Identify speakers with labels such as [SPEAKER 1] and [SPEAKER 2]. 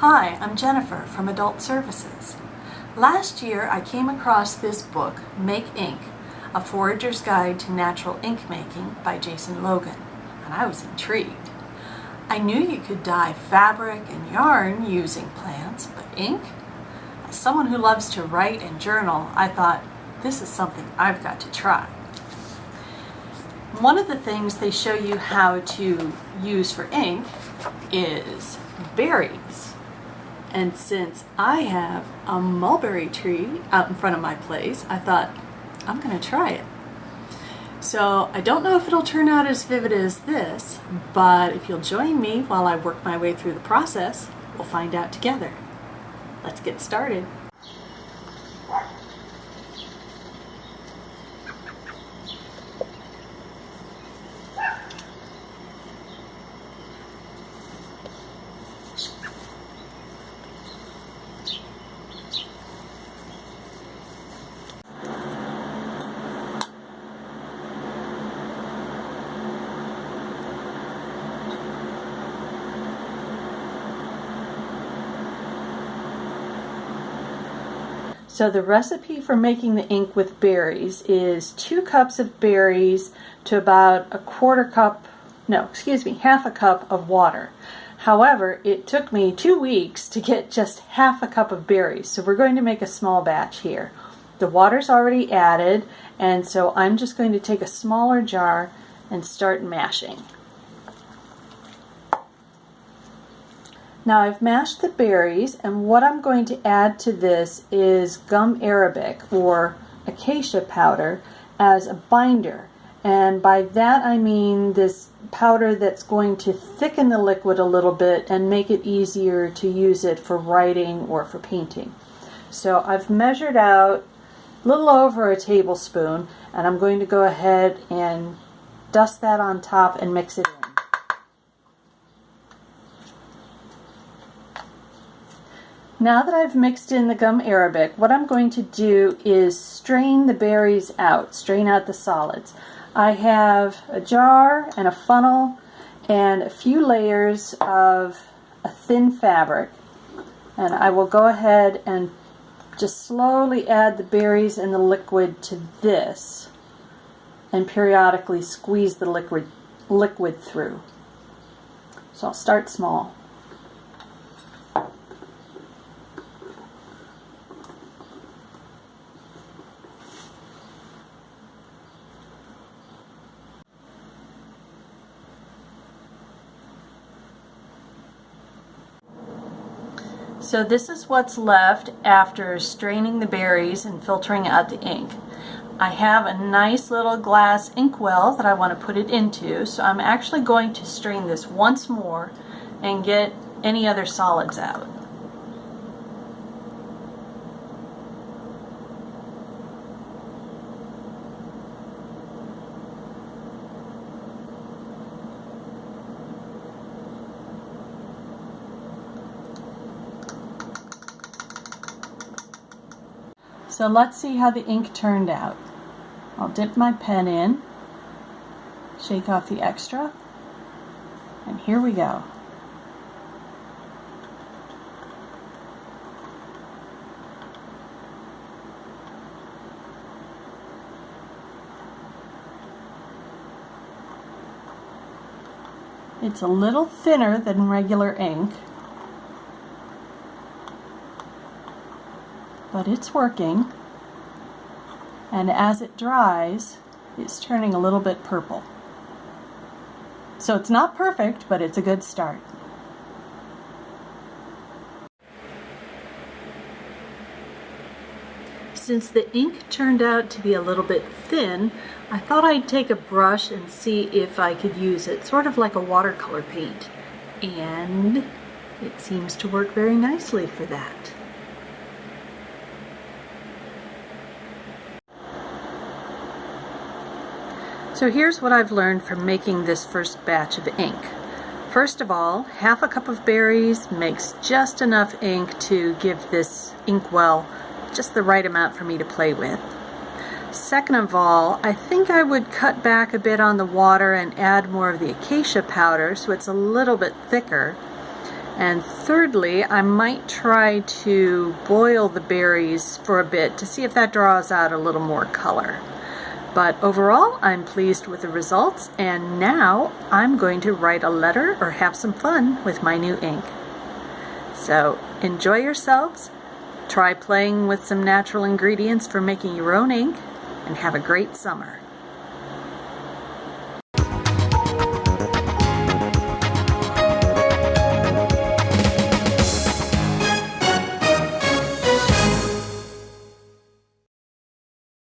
[SPEAKER 1] Hi, I'm Jennifer from Adult Services. Last year I came across this book, Make Ink, A Forager's Guide to Natural Ink Making by Jason Logan, and I was intrigued. I knew you could dye fabric and yarn using plants, but ink? As someone who loves to write and journal, I thought, this is something I've got to try. One of the things they show you how to use for ink is berries. And since I have a mulberry tree out in front of my place, I thought, I'm going to try it. So I don't know if it'll turn out as vivid as this, but if you'll join me while I work my way through the process, we'll find out together. Let's get started. So the recipe for making the ink with berries is 2 cups of berries to about half a cup of water. However, it took me 2 weeks to get just half a cup of berries, so we're going to make a small batch here. The water's already added, and so I'm just going to take a smaller jar and start mashing. Now I've mashed the berries, and what I'm going to add to this is gum arabic or acacia powder as a binder. And by that I mean this powder that's going to thicken the liquid a little bit and make it easier to use it for writing or for painting. So I've measured out a little over a tablespoon, and I'm going to go ahead and dust that on top and mix it in. Now that I've mixed in the gum arabic, what I'm going to do is strain the berries out, strain out the solids. I have a jar and a funnel and a few layers of a thin fabric, and I will go ahead and just slowly add the berries and the liquid to this and periodically squeeze the liquid through. So I'll start small. So this is what's left after straining the berries and filtering out the ink. I have a nice little glass inkwell that I want to put it into, so I'm actually going to strain this once more and get any other solids out. So let's see how the ink turned out. I'll dip my pen in, shake off the extra, and here we go. It's a little thinner than regular ink, but it's working, and as it dries, it's turning a little bit purple. So it's not perfect, but it's a good start. Since the ink turned out to be a little bit thin, I thought I'd take a brush and see if I could use it, sort of like a watercolor paint. And it seems to work very nicely for that. So here's what I've learned from making this first batch of ink. First of all, half a cup of berries makes just enough ink to give this inkwell just the right amount for me to play with. Second of all, I think I would cut back a bit on the water and add more of the acacia powder so it's a little bit thicker. And thirdly, I might try to boil the berries for a bit to see if that draws out a little more color. But overall, I'm pleased with the results, and now I'm going to write a letter or have some fun with my new ink. So enjoy yourselves, try playing with some natural ingredients for making your own ink, and have a great summer.